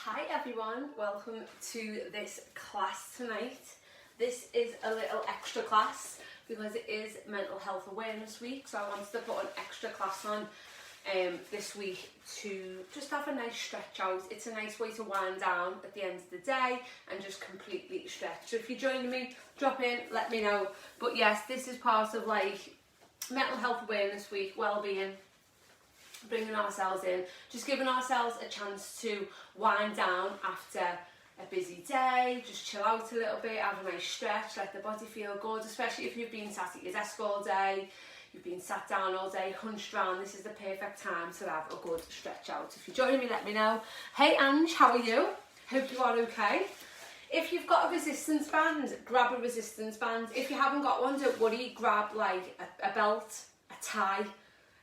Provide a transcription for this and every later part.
Hi everyone, welcome to this class tonight. This is a little extra class because it is Mental Health Awareness Week, so I wanted to put an extra class on this week to just have a nice stretch out. It's a nice way to wind down at the end of the day and just completely stretch. So if you're joining me, drop in, let me know. But yes, this is part of like Mental Health Awareness Week, well-being, bringing ourselves in, just giving ourselves a chance to wind down after a busy day, just chill out a little bit, have a nice stretch, let the body feel good, especially if you've been sat at your desk all day, you've been sat down all day, hunched around. This is the perfect time to have a good stretch out. If you're joining me, let me know. Hey Ange, how are you? Hope you are okay. If you've got a resistance band, grab a resistance band. If you haven't got one, don't worry, grab like a belt, a tie,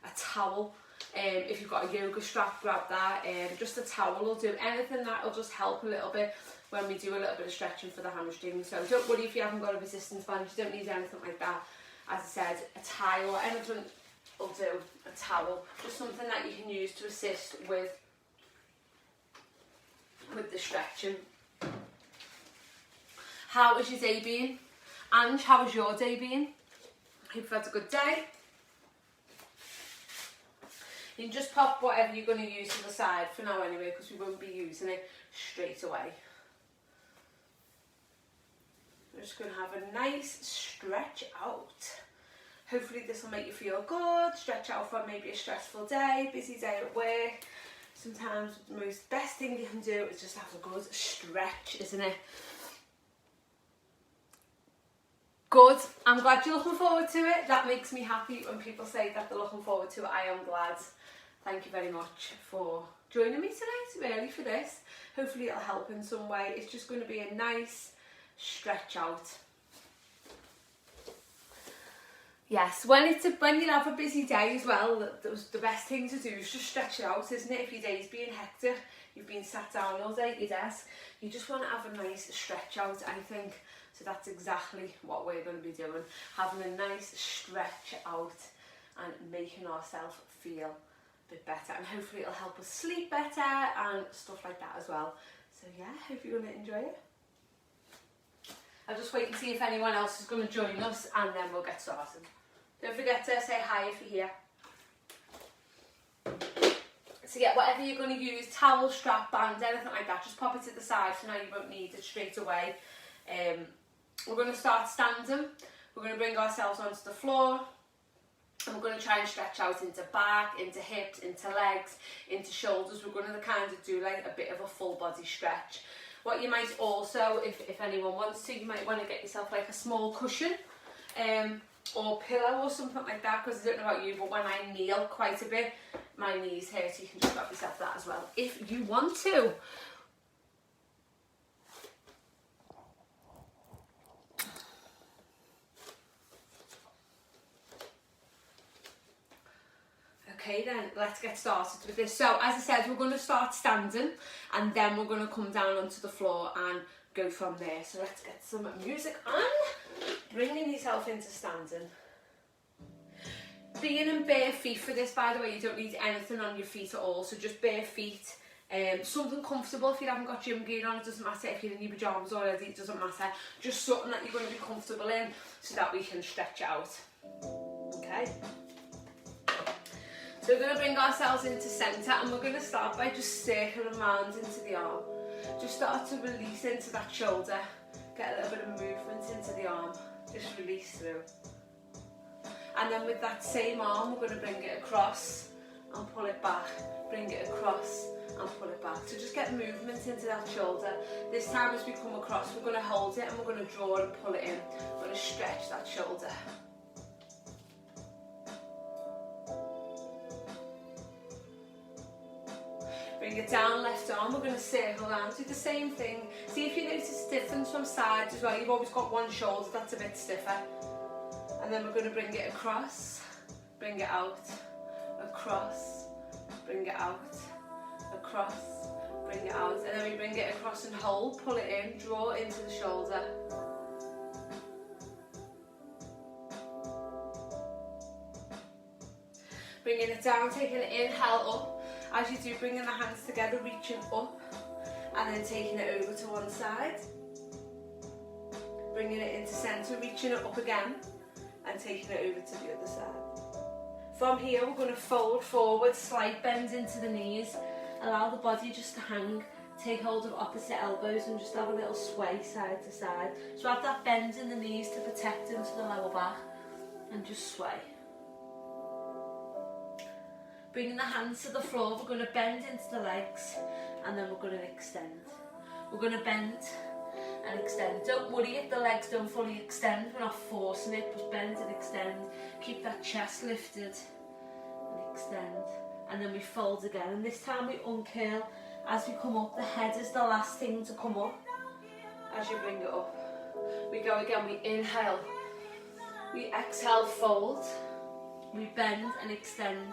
a towel. If you've got a yoga strap, grab that. Just a towel will do. Anything that will just help a little bit when we do a little bit of stretching for the hamstrings. So don't worry if you haven't got a resistance band, you don't need anything like that. As I said, a tie or anything will do. A towel, just something that you can use to assist with the stretching. How has your day been? Ange, how has your day been? Hope you've had a good day. You can just pop whatever you're going to use to the side for now anyway, because we won't be using it straight away. I'm just going to have a nice stretch out. Hopefully this will make you feel good. Stretch out for maybe a stressful day, busy day at work. Sometimes the best thing you can do is just have a good stretch, isn't it? Good. I'm glad you're looking forward to it. That makes me happy when people say that they're looking forward to it. I am glad. Thank you very much for joining me tonight, really, for this. Hopefully it'll help in some way. It's just going to be a nice stretch out. Yes, when you have a busy day as well, the best thing to do is just stretch it out, isn't it? If your day's been hectic, you've been sat down all day at your desk, you just want to have a nice stretch out, I think. So that's exactly what we're going to be doing. Having a nice stretch out and making ourselves feel a bit better. And hopefully it'll help us sleep better and stuff like that as well. So yeah, hope you're going to enjoy it. I'll just wait and see if anyone else is going to join us and then we'll get started. Don't forget to say hi if you're here. So yeah, whatever you're going to use, towel, strap, band, anything like that, just pop it to the side so now you won't need it straight away. We're going to start standing. We're going to bring ourselves onto the floor and we're going to try and stretch out into back, into hips, into legs, into shoulders. We're going to kind of do like a bit of a full body stretch. What you might also, if anyone wants to, you might want to get yourself like a small cushion or pillow or something like that, because I don't know about you, but when I kneel quite a bit, my knees hurt, so you can just grab yourself that as well if you want to. Okay then, let's get started with this. So as I said, we're going to start standing and then we're going to come down onto the floor and go from there. So let's get some music on. Bringing yourself into standing. Being in bare feet for this, by the way, you don't need anything on your feet at all. So just bare feet. Something comfortable. If you haven't got gym gear on, it doesn't matter. If you're in your pyjamas already, it doesn't matter. Just something that you're going to be comfortable in so that we can stretch out. Okay. So we're going to bring ourselves into centre and we're going to start by just circling around into the arm. Just start to release into that shoulder. Get a little bit of movement into the arm. Just release through. And then with that same arm, we're going to bring it across and pull it back. Bring it across and pull it back. So just get movement into that shoulder. This time as we come across, we're going to hold it and we're going to draw and pull it in. We're going to stretch that shoulder. Bring it down, left arm, we're going to circle down, do the same thing. See if you notice difference from sides as well. You've always got one shoulder that's a bit stiffer. And then we're going to bring it across, bring it out, across, bring it out, across, bring it out. And then we bring it across and hold, pull it in, draw into the shoulder. Bringing it down, taking an inhale up. As you do, bringing the hands together, reaching up. and then taking it over to one side, bringing it into centre, reaching it up again and taking it over to the other side. From here we're going to fold forward, slight bend into the knees, allow the body just to hang, take hold of opposite elbows and just have a little sway side to side. So have that bend in the knees to protect into the lower back and just sway. Bringing the hands to the floor, we're going to bend into the legs and then we're going to extend. We're going to bend and extend. Don't worry if the legs don't fully extend, we're not forcing it, just bend and extend. Keep that chest lifted and extend. And then we fold again, and this time we uncurl as we come up. The head is the last thing to come up as you bring it up. We go again, we inhale, we exhale, fold, we bend and extend.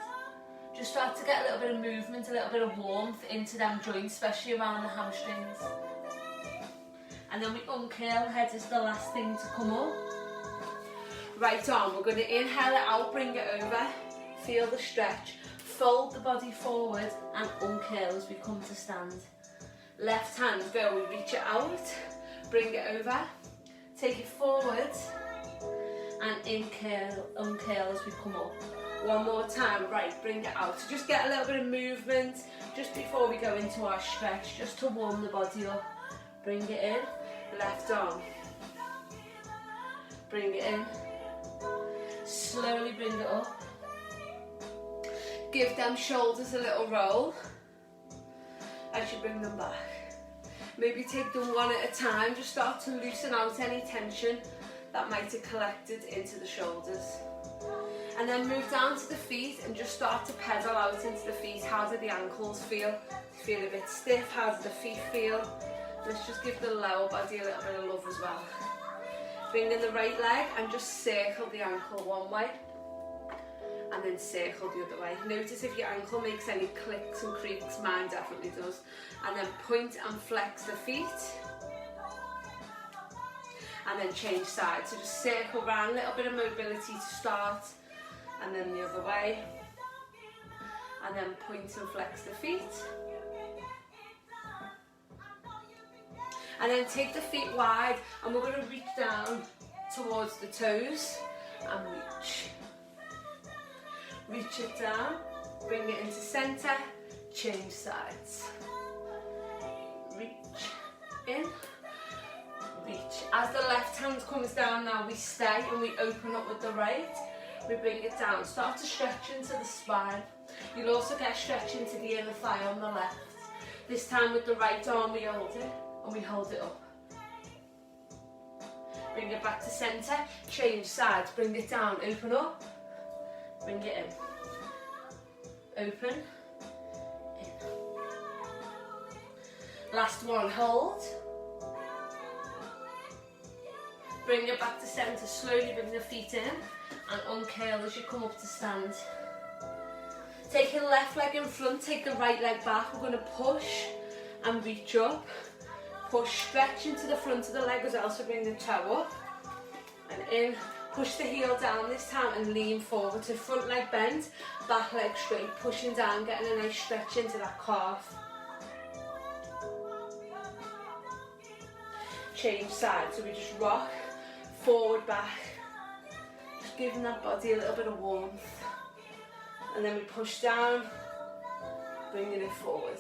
Just start to get a little bit of movement, a little bit of warmth into them joints, especially around the hamstrings. And then we uncurl, head is the last thing to come up. Right arm, we're going to inhale it out, bring it over, feel the stretch, fold the body forward and uncurl as we come to stand. Left hand, go, we reach it out, bring it over, take it forward and uncurl as we come up. One more time, right, bring it out. So just get a little bit of movement just before we go into our stretch, just to warm the body up. Bring it in, left arm, bring it in, slowly bring it up. Give them shoulders a little roll as you bring them back. Maybe take them one at a time, just start to loosen out any tension that might have collected into the shoulders. And then move down to the feet and just start to pedal out into the feet. How do the ankles feel? Feel a bit stiff? How do the feet feel? Let's just give the lower body a little bit of love as well. Bring in the right leg and just circle the ankle one way and then circle the other way. Notice if your ankle makes any clicks and creaks, mine definitely does. And then point and flex the feet. And then change sides. So just circle around, a little bit of mobility to start. And then the other way. And then point and flex the feet. And then take the feet wide and we're going to reach down towards the toes and reach. Reach it down, bring it into centre, change sides. Reach in, reach. As the left hand comes down now, we stay and we open up with the right. We bring it down, start to stretch into the spine. You'll also get stretch into the inner thigh on the left. This time with the right arm we hold it and we hold it up. Bring it back to centre, change sides, bring it down, open up, bring it in. Open, in. Last one, hold. Bring it back to centre, slowly bring the feet in and uncurl as you come up to stand. Take your left leg in front, take the right leg back. We're going to push and reach up. Push, stretch into the front of the leg as well, so bring the toe up and in. Push the heel down this time and lean forward. So front leg bent, back leg straight, pushing down, getting a nice stretch into that calf. Change sides, so we just rock, forward, back. Just giving that body a little bit of warmth. And then we push down, bringing it forward.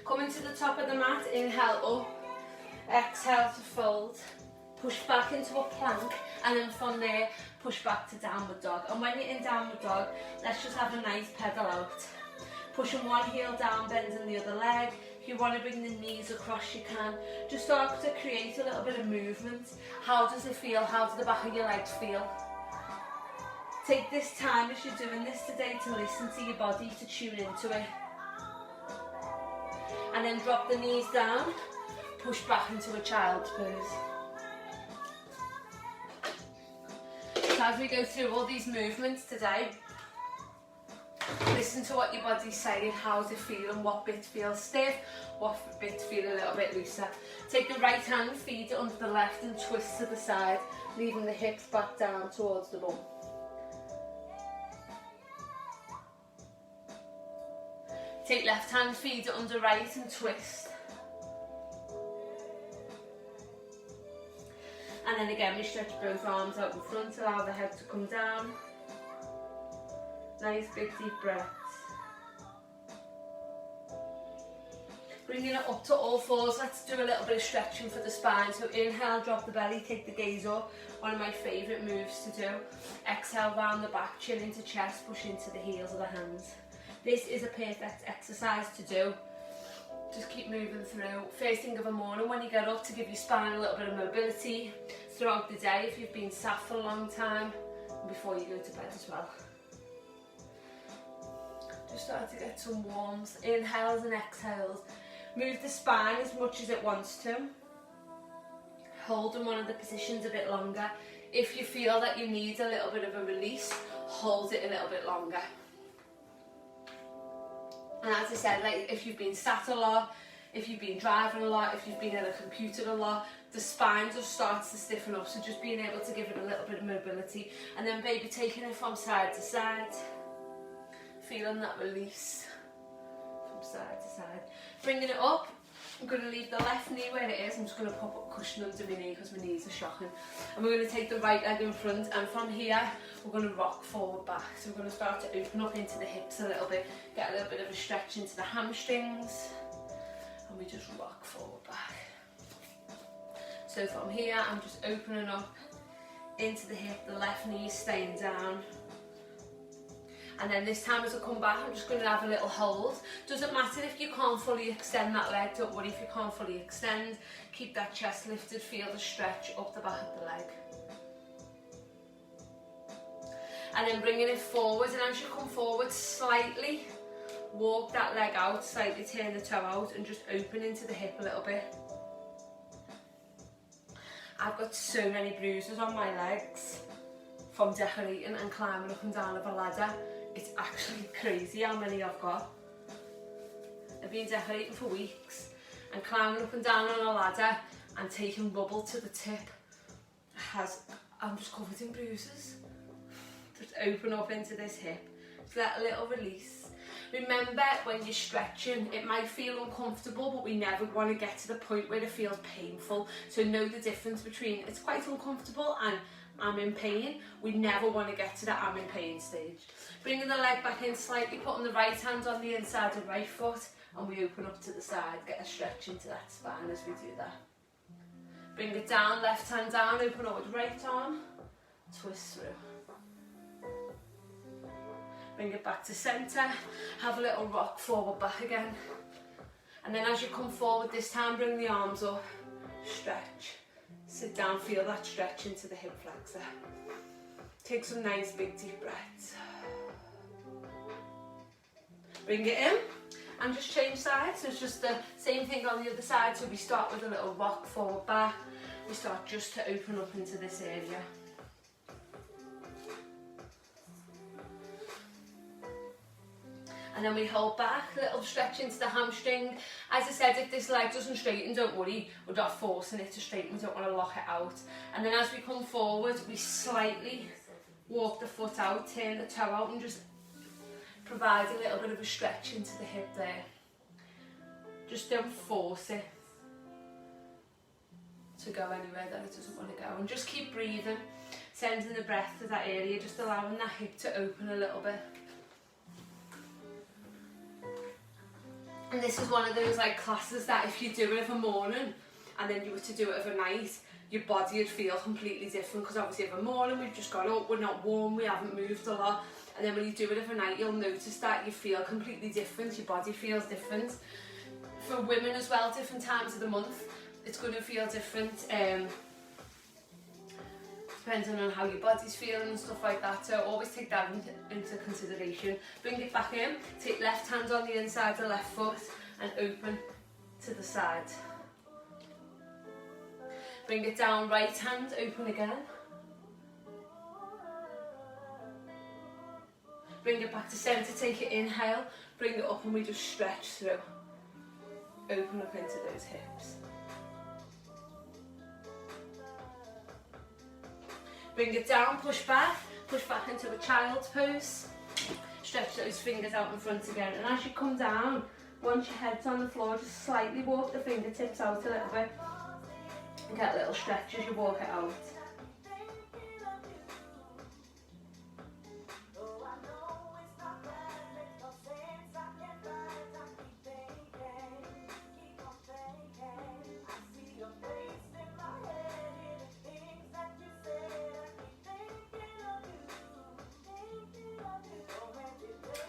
Coming to the top of the mat, inhale up. Exhale to fold, push back into a plank, and then from there push back to downward dog. And when you're in downward dog, let's just have a nice pedal out. Pushing one heel down, bending the other leg. If you want to bring the knees across, you can. Just start to create a little bit of movement. How does it feel? How do the back of your legs feel? Take this time as you're doing this today to listen to your body, to tune into it. And then drop the knees down. Push back into a child's pose. So as we go through all these movements today, listen to what your body's saying, how's it feeling, what bit feels stiff, what bit feel a little bit looser. Take the right hand, feed it under the left and twist to the side, leaving the hips back down towards the bum. Take left hand, feed it under right and twist. And then again we stretch both arms out in front, allow the head to come down. Nice big deep breaths. Bringing it up to all fours, let's do a little bit of stretching for the spine. So inhale, drop the belly, take the gaze up. One of my favourite moves to do. Exhale, round the back, chin into chest, push into the heels of the hands. This is a perfect exercise to do. Just keep moving through. First thing of the morning when you get up, to give your spine a little bit of mobility throughout the day if you've been sat for a long time, and before you go to bed as well. Just start to get some warmth. Inhales and exhales. Move the spine as much as it wants to. Hold in one of the positions a bit longer. If you feel that you need a little bit of a release, hold it a little bit longer. And as I said, like if you've been sat a lot, if you've been driving a lot, if you've been at a computer a lot, the spine just starts to stiffen up. So just being able to give it a little bit of mobility, and then maybe taking it from side to side, feeling that release from side to side. Bringing it up, I'm going to leave the left knee where it is. I'm just going to pop a cushion under my knee because my knees are shocking. And we're going to take the right leg in front, and from here we're going to rock forward back. So we're going to start to open up into the hips a little bit, get a little bit of a stretch into the hamstrings, and we just rock forward back. So from here I'm just opening up into the hip, the left knee is staying down. And then this time as I come back, I'm just going to have a little hold. Doesn't matter if you can't fully extend that leg, don't worry if you can't fully extend. Keep that chest lifted, feel the stretch up the back of the leg. And then bringing it forward, and as you come forward slightly, walk that leg out, slightly turn the toe out and just open into the hip a little bit. I've got so many bruises on my legs from decorating and climbing up and down of a ladder. It's actually crazy how many I've got. I've been decorating for weeks and climbing up and down on a ladder and taking rubble to the tip I'm just covered in bruises. Just open up into this hip. Just let a little release. Remember, when you're stretching, it might feel uncomfortable, but we never want to get to the point where it feels painful. So know the difference between it's quite uncomfortable and I'm in pain. We never want to get to that I'm in pain stage. Bringing the leg back in slightly, putting the right hand on the inside of the right foot, and we open up to the side, get a stretch into that spine as we do that. Bring it down, left hand down, open up with right arm, twist through. Bring it back to centre, have a little rock forward back again. And then as you come forward this time, bring the arms up, stretch. Sit down, feel that stretch into the hip flexor. Take some nice big deep breaths. Bring it in and just change sides. So it's just the same thing on the other side. So we start with a little rock forward back. We start just to open up into this area. And then we hold back, a little stretch into the hamstring. As I said, if this leg doesn't straighten, don't worry, we're not forcing it to straighten, we don't want to lock it out. And then as we come forward, we slightly walk the foot out, turn the toe out, and just provide a little bit of a stretch into the hip there. Just don't force it to go anywhere that it doesn't want to go. And just keep breathing, sending the breath to that area, just allowing that hip to open a little bit. And this is one of those like classes that if you do it of a morning and then you were to do it of a night, your body would feel completely different, because obviously of a morning we've just got up, we're not warm, we haven't moved a lot, and then when you do it of a night you'll notice that you feel completely different, your body feels different. For women as well, different times of the month, it's going to feel different, depending on how your body's feeling and stuff like that, so always take that into consideration. Bring it back in, take left hand on the inside of the left foot and open to the side. Bring it down, right hand, open again. Bring it back to centre, take it inhale, bring it up and we just stretch through. Open up into those hips. Bring it down, push back into a child's pose. Stretch those fingers out in front again. And as you come down, once your head's on the floor, just slightly walk the fingertips out a little bit. And get a little stretch as you walk it out.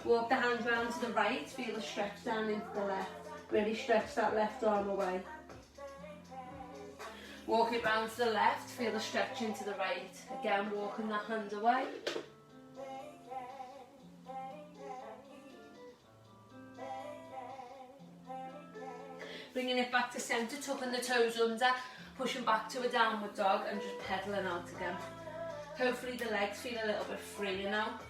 Walk the hands round to the right, feel a stretch down into the left. Really stretch that left arm away. Walk it round to the left, feel the stretch into the right. Again, walking that hand away. Bringing it back to centre, tucking the toes under, pushing back to a downward dog and just pedaling out again. Hopefully the legs feel a little bit freer now.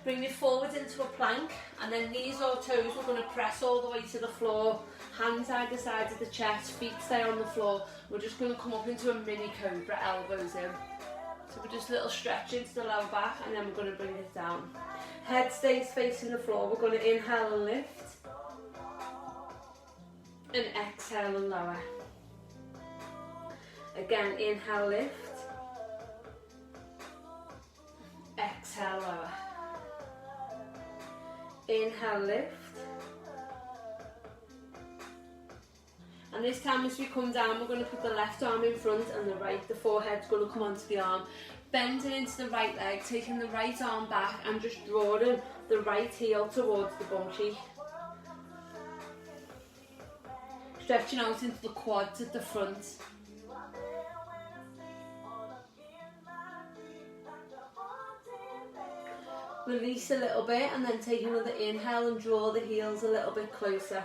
Bring it forward into a plank, and then knees or toes, we're going to press all the way to the floor. Hands either side of the chest, feet stay on the floor. We're just going to come up into a mini cobra, elbows in. So we're just a little stretch into the lower back, and then we're going to bring it down. Head stays facing the floor. We're going to inhale and lift. And exhale and lower. Again, inhale, lift. Exhale, lower. Inhale, lift. And this time as we come down, we're going to put the left arm in front and the right. The forehead's going to come onto the arm. Bending into the right leg, taking the right arm back and just drawing the right heel towards the bum cheek. Stretching out into the quads at the front. Release a little bit and then take another inhale and draw the heels a little bit closer.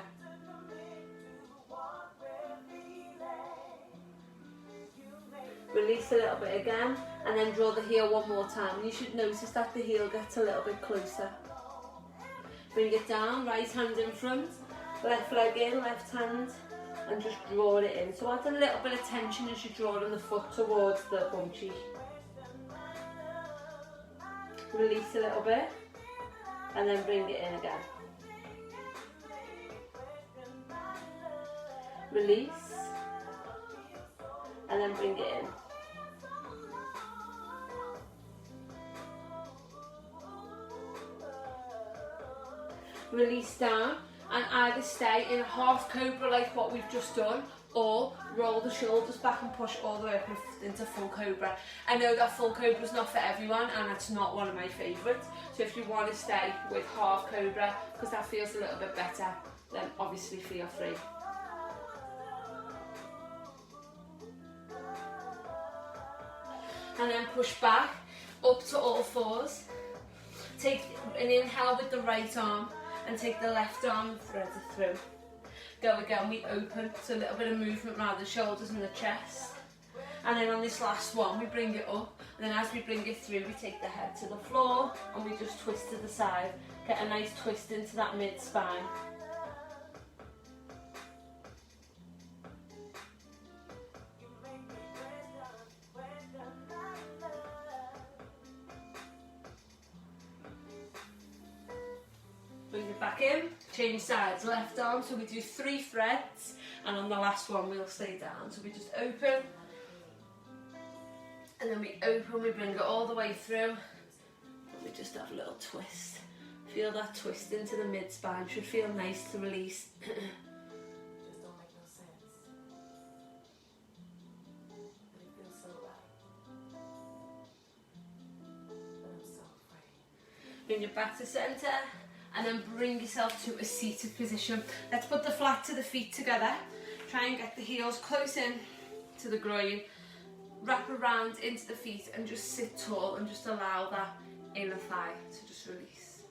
Release a little bit again and then draw the heel one more time. And you should notice that the heel gets a little bit closer. Bring it down, right hand in front, left leg in, left hand, and just draw it in. So add a little bit of tension as you're drawing the foot towards the bum cheek. Release a little bit and then bring it in again. Release and then bring it in. Release down and either stay in a half cobra like what we've just done, or roll the shoulders back and push all the way up into full cobra. I know that full cobra is not for everyone and it's not one of my favourites, so if you want to stay with half cobra because that feels a little bit better, then obviously feel free. And then push back up to all fours. Take an inhale with the right arm and take the left arm and thread it through. Go again, we open, so a little bit of movement around the shoulders and the chest. And then on this last one, we bring it up, and then as we bring it through, we take the head to the floor, and we just twist to the side. Get a nice twist into that mid-spine. Bring it back in, change sides, left arm, so we do 3 threads, and on the last one we'll stay down. So we just open, and then we open, we bring it all the way through, and we just have a little twist. Feel that twist into the mid-spine, should feel nice to release. Just don't make no sense. But it feels so right. But I'm so afraid. Bring it back to centre. And then bring yourself to a seated position. Let's put the flat to the feet together. Try and get the heels close in to the groin. Wrap around into the feet and just sit tall and just allow that inner thigh to just release.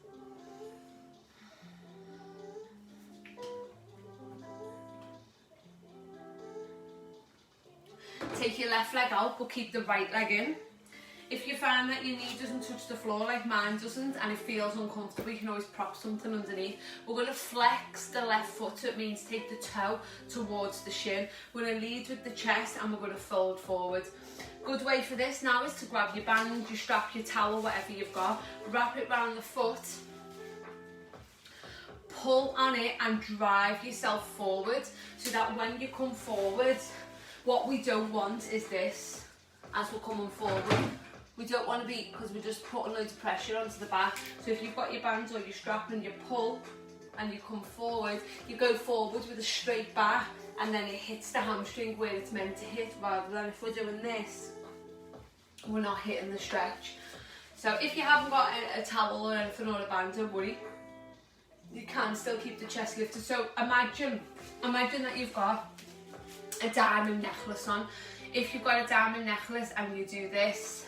Take your left leg out but keep the right leg in. If you find that your knee doesn't touch the floor like mine doesn't and it feels uncomfortable, you can always prop something underneath. We're going to flex the left foot, so it means take the toe towards the shin. We're going to lead with the chest and we're going to fold forward. Good way for this now is to grab your band, your strap, your towel, whatever you've got, wrap it around the foot, pull on it and drive yourself forward so that when you come forward, what we don't want is this, as we're coming forward. We don't want to be, because we're just putting loads of pressure onto the back. So if you've got your bands or your strap and you pull and you come forward, you go forward with a straight back and then it hits the hamstring where it's meant to hit, rather than if we're doing this, we're not hitting the stretch. So if you haven't got a towel or anything or a band, don't worry. You can still keep the chest lifted. So imagine that you've got a diamond necklace on. If you've got a diamond necklace and you do this,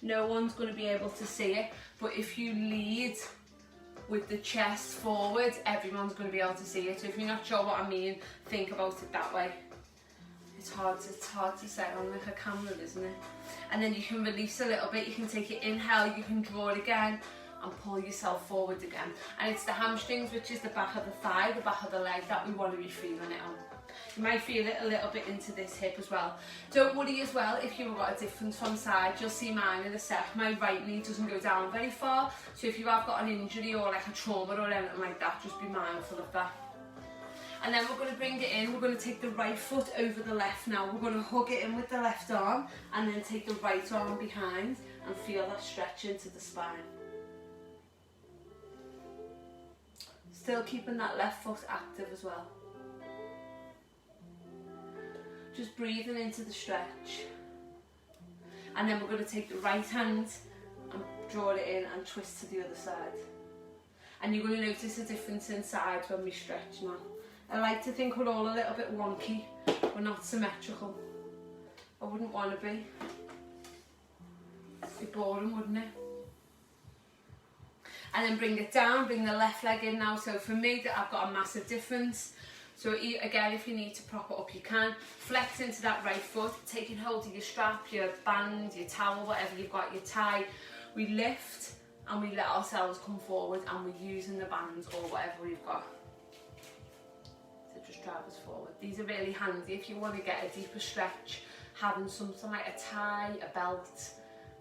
no one's going to be able to see it. But if you lead with the chest forward, everyone's going to be able to see it. So if you're not sure what I mean, think about it that way. It's hard to say on like a camera, isn't it? And then you can release a little bit. You can take it inhale, you can draw it again and pull yourself forward again. And it's the hamstrings, which is the back of the thigh, the back of the leg, that we want to be feeling it on. You might feel it a little bit into this hip as well. Don't worry as well if you've got a difference from side. You'll see mine in a sec. My right knee doesn't go down very far. So if you have got an injury or like a trauma or anything like that, just be mindful of that. And then we're going to bring it in. We're going to take the right foot over the left now. We're going to hug it in with the left arm and then take the right arm behind and feel that stretch into the spine. Still keeping that left foot active as well. Just breathing into the stretch. And then we're going to take the right hand and draw it in and twist to the other side. And you're going to notice a difference in sides when we stretch now. I like to think we're all a little bit wonky. We're not symmetrical. I wouldn't want to be. It'd be boring, wouldn't it? And then bring it down, bring the left leg in now. So for me, I've got a massive difference. So again, if you need to prop it up, you can. Flex into that right foot, taking hold of your strap, your band, your towel, whatever you've got, your tie. We lift and we let ourselves come forward and we're using the bands or whatever we've got to just drive us forward. These are really handy if you want to get a deeper stretch, having something like a tie, a belt,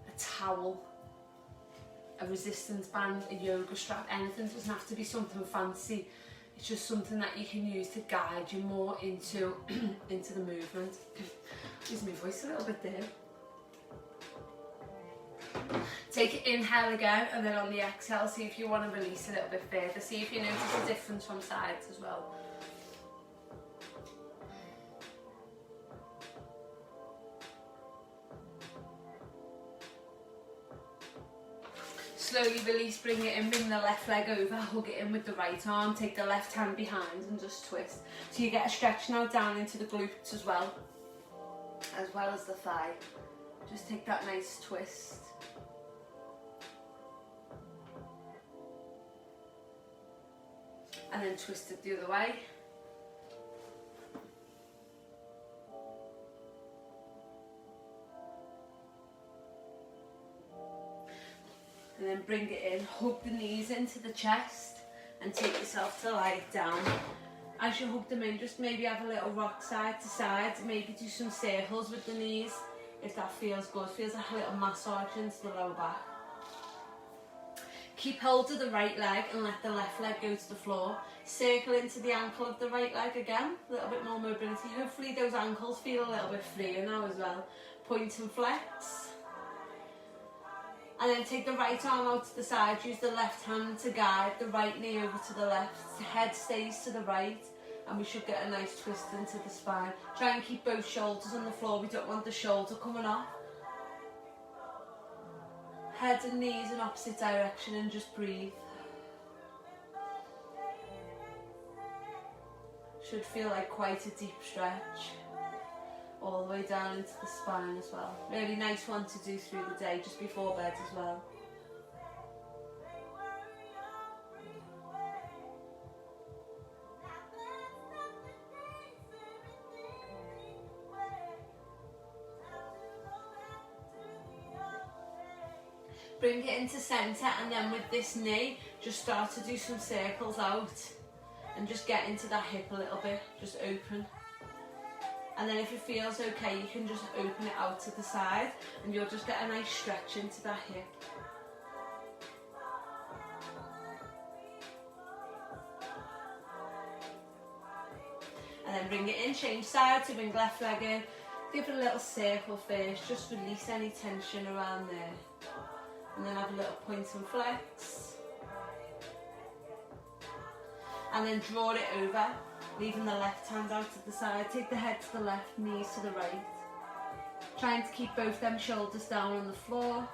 a towel, a resistance band, a yoga strap. Anything doesn't have to be something fancy. It's just something that you can use to guide you more into into the movement. Use my voice a little bit there. Take it inhale again, and then on the exhale, see if you want to release a little bit further. See if you notice a difference from sides as well. Slowly release, bring it in, bring the left leg over, hug it in with the right arm, take the left hand behind and just twist. So you get a stretch now down into the glutes as well as the thigh. Just take that nice twist. And then twist it the other way. And then bring it in, hug the knees into the chest and take yourself to lie down. As you hug them in, just maybe have a little rock side to side, maybe do some circles with the knees if that feels good. Feels like a little massage into the lower back. Keep hold of the right leg and let the left leg go to the floor. Circle into the ankle of the right leg again, a little bit more mobility. Hopefully those ankles feel a little bit freer now as well. Point and flex. And then take the right arm out to the side, use the left hand to guide the right knee over to the left. The head stays to the right and we should get a nice twist into the spine. Try and keep both shoulders on the floor, we don't want the shoulder coming off. Head and knees in opposite direction and just breathe. Should feel like quite a deep stretch. All the way down into the spine as well. Really nice one to do through the day, just before bed as well. Bring it into centre and then with this knee, just start to do some circles out and just get into that hip a little bit, just open. And then if it feels okay, you can just open it out to the side and you'll just get a nice stretch into that hip. And then bring it in, change side, so bring left leg in. Give it a little circle first, just release any tension around there. And then have a little point and flex. And then draw it over, leaving the left hand out to the side. Take the head to the left, knees to the right. Trying to keep both them shoulders down on the floor.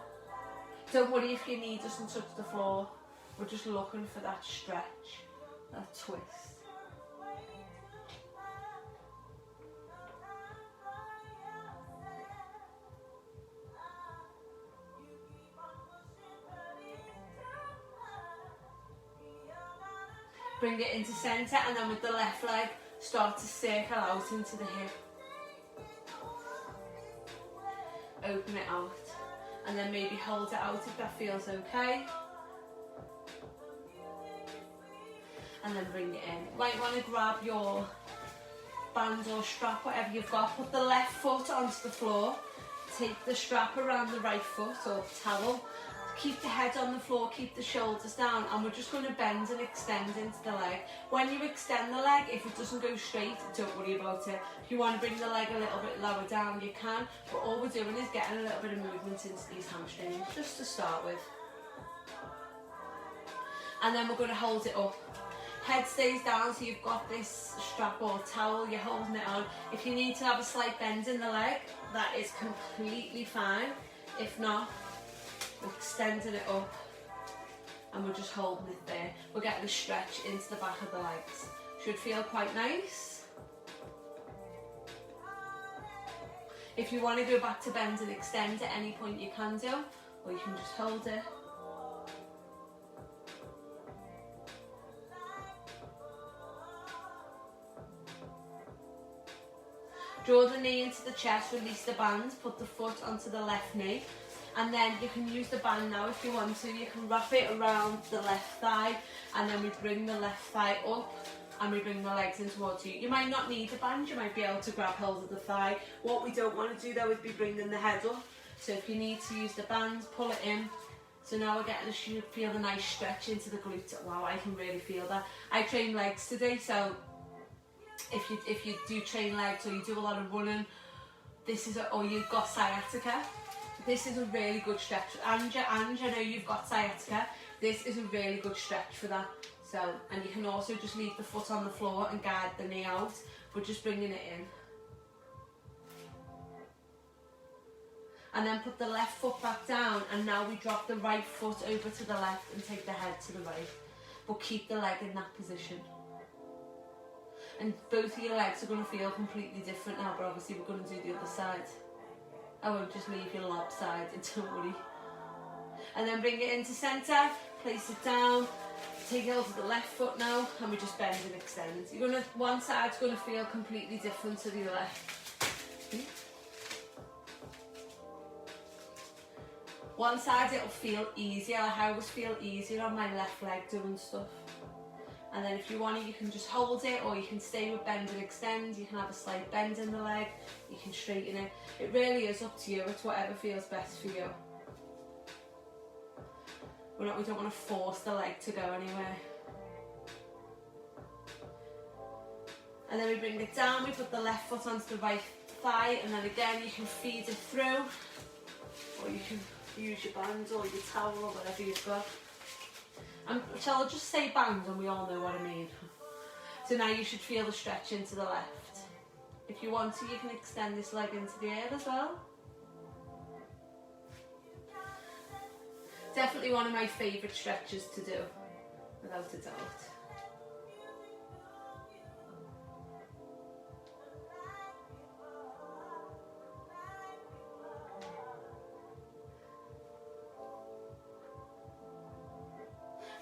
Don't worry if your knee doesn't touch the floor. We're just looking for that stretch, that twist. Bring it into centre, and then with the left leg, start to circle out into the hip. Open it out, and then maybe hold it out if that feels okay. And then bring it in. You might want to grab your band or strap, whatever you've got. Put the left foot onto the floor. Take the strap around the right foot or towel. Keep the head on the floor, keep the shoulders down, and we're just going to bend and extend into the leg. When you extend the leg, if it doesn't go straight, don't worry about it. If you want to bring the leg a little bit lower down, you can, but all we're doing is getting a little bit of movement into these hamstrings, just to start with. And then we're going to hold it up. Head stays down, so you've got this strap or towel, you're holding it on. If you need to have a slight bend in the leg, that is completely fine. If not, we're extending it up and we're just holding it there. We're getting a stretch into the back of the legs. Should feel quite nice. If you want to go back to bend and extend at any point, you can do, or you can just hold it. Draw the knee into the chest, release the band, put the foot onto the left knee. And then you can use the band now if you want to. You can wrap it around the left thigh, and then we bring the left thigh up and we bring the legs in towards you. You might not need a band, you might be able to grab hold of the thigh. What we don't want to do though is be bringing the head up. So if you need to use the band, pull it in. So now we're getting to feel a nice stretch into the glutes. Wow, I can really feel that. I train legs today, so if you do train legs or you do a lot of running, or you've got sciatica, this is a really good stretch. Ange, I know you've got sciatica. This is a really good stretch for that. So, and you can also just leave the foot on the floor and guide the knee out. We're just bringing it in. And then put the left foot back down, and now we drop the right foot over to the left and take the head to the right. But keep the leg in that position. And both of your legs are going to feel completely different now, but obviously we're going to do the other side. I won't just leave you lopsided, don't worry. And then bring it into centre, place it down, take hold of the left foot now, and we just bend and extend. One side's going to feel completely different to the other. One side it'll feel easier, like I always feel easier on my left leg doing stuff. And then if you want it, you can just hold it, or you can stay with bend and extend. You can have a slight bend in the leg, you can straighten it. It really is up to you, it's whatever feels best for you. We don't want to force the leg to go anywhere. And then we bring it down, we put the left foot onto the right thigh, and then again you can feed it through, or you can use your band or your towel or whatever you've got. Shall I just say band and we all know what I mean? So now you should feel the stretch into the left. If you want to, you can extend this leg into the air as well. Definitely one of my favourite stretches to do, without a doubt.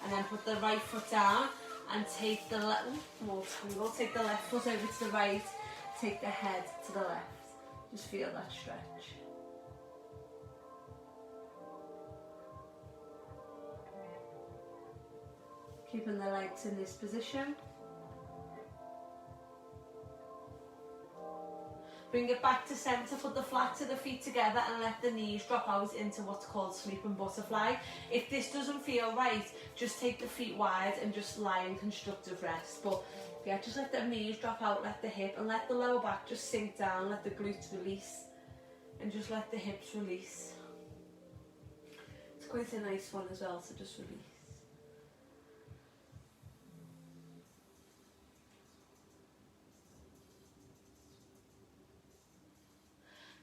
And then put the right foot down and take the left foot over to the right, take the head to the left. Just feel that stretch. Keeping the legs in this position. Bring it back to centre, put the flats of the feet together and let the knees drop out into what's called sleeping butterfly. If this doesn't feel right, just take the feet wide and just lie in constructive rest. But yeah, just let the knees drop out, let the hip and let the lower back just sink down, let the glutes release and just let the hips release. It's quite a nice one as well, so just release.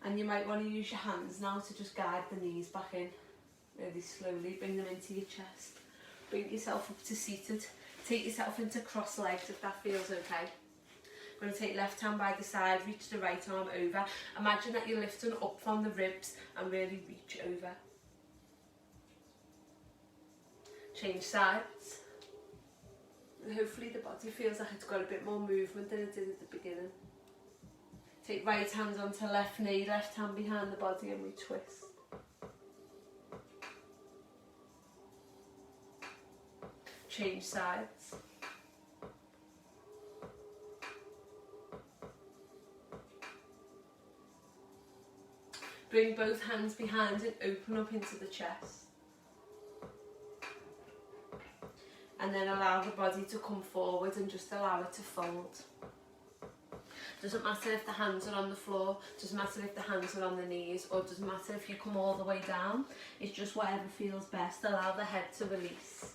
And you might want to use your hands now to just guide the knees back in really slowly. Bring them into your chest. Bring yourself up to seated. Take yourself into cross legs if that feels okay. I'm going to take left hand by the side, reach the right arm over. Imagine that you're lifting up from the ribs and really reach over. Change sides. And hopefully the body feels like it's got a bit more movement than it did at the beginning. Take right hand onto left knee, left hand behind the body and we twist. Change sides. Bring both hands behind and open up into the chest. And then allow the body to come forward and just allow it to fold. Doesn't matter if the hands are on the floor, doesn't matter if the hands are on the knees, or doesn't matter if you come all the way down. It's just whatever feels best. Allow the head to release.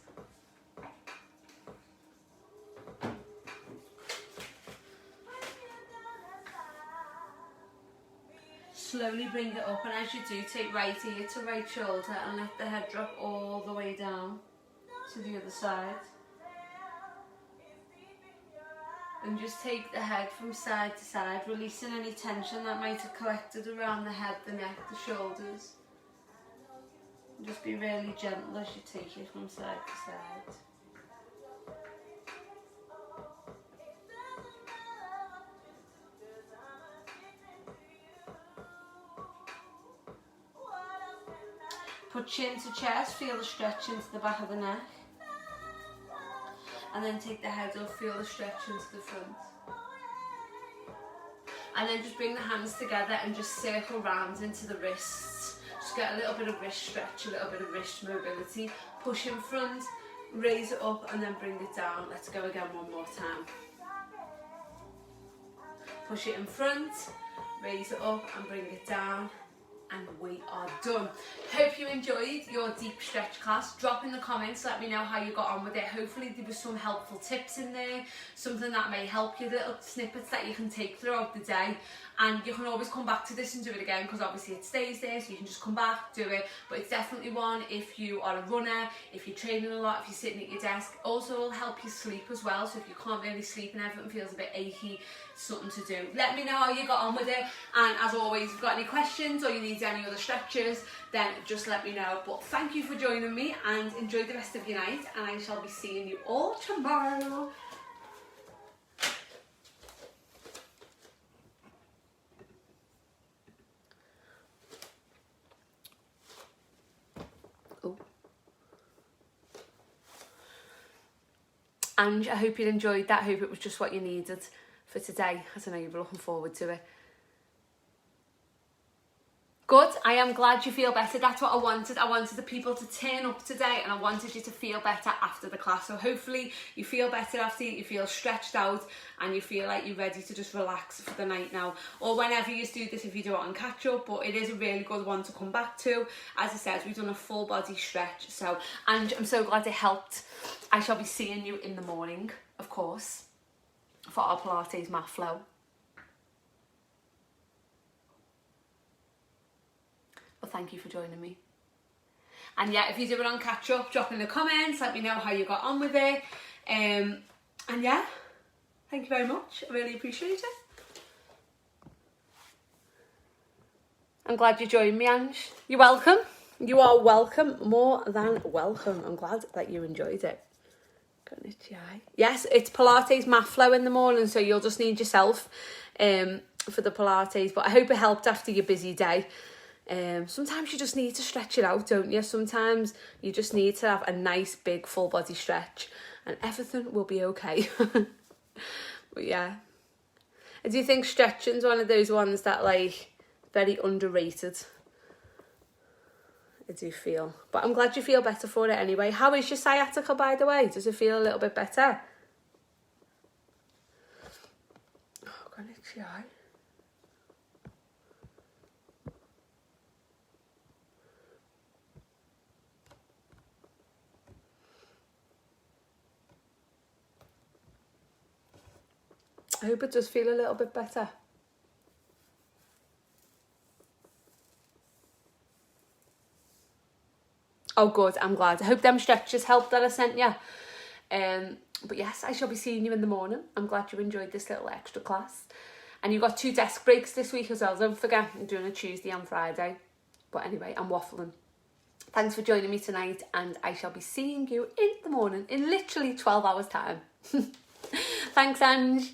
Slowly bring it up, and as you do, take right ear to right shoulder and let the head drop all the way down to the other side. And just take the head from side to side, releasing any tension that might have collected around the head, the neck, the shoulders. And just be really gentle as you take it from side to side. Put chin to chest, feel the stretch into the back of the neck. And then take the head up, feel the stretch into the front. And then just bring the hands together and just circle round into the wrists. Just get a little bit of wrist stretch, a little bit of wrist mobility. Push in front, raise it up and then bring it down. Let's go again one more time. Push it in front, raise it up and bring it down. And we are done. Hope you enjoyed your deep stretch class. Drop in the comments, let me know how you got on with it. Hopefully there was some helpful tips in there, something that may help you, little snippets that you can take throughout the day. And you can always come back to this and do it again, because obviously it stays there, so you can just come back, do it. But it's definitely one if you are a runner, if you're training a lot, if you're sitting at your desk. Also will help you sleep as well, so if you can't really sleep and everything feels a bit achy, something to do. Let me know how you got on with it, and as always, if you've got any questions or you need any other stretches, then just let me know. But thank you for joining me and enjoy the rest of your night, and I shall be seeing you all tomorrow. And I hope you enjoyed that. I hope it was just what you needed for today. I don't know, you were looking forward to it. Good, I am glad you feel better. That's what I wanted. I wanted the people to turn up today and I wanted you to feel better after the class. So hopefully you feel better after, you feel stretched out and you feel like you're ready to just relax for the night now. Or whenever you do this, if you do it on catch up, but it is a really good one to come back to. As I said, we've done a full body stretch. So, and I'm so glad it helped. I shall be seeing you in the morning, of course, for our Pilates mat flow. Well, thank you for joining me. And yeah, if you do it on catch up, drop in the comments, let me know how you got on with it. And yeah, thank you very much. I really appreciate it. I'm glad you joined me, Ange. You're welcome. You are welcome, more than welcome. I'm glad that you enjoyed it. Got an itchy eye. Yes, it's Pilates mat flow in the morning, so you'll just need yourself for the Pilates. But I hope it helped after your busy day. Sometimes you just need to stretch it out, don't you? Sometimes you just need to have a nice big full body stretch and everything will be okay. But yeah, Do you think stretching's one of those ones that, like, very underrated? I do feel. But I'm glad you feel better for it anyway. How is your sciatica, by the way? Does it feel a little bit better? Oh, I've got an itchy eye. I hope it does feel a little bit better. Oh, good. I'm glad. I hope them stretches helped that I sent you. But yes, I shall be seeing you in the morning. I'm glad you enjoyed this little extra class. And you've got 2 desk breaks this week as well. Don't forget, I'm doing a Tuesday and Friday. But anyway, I'm waffling. Thanks for joining me tonight. And I shall be seeing you in the morning in literally 12 hours time. Thanks, Ange.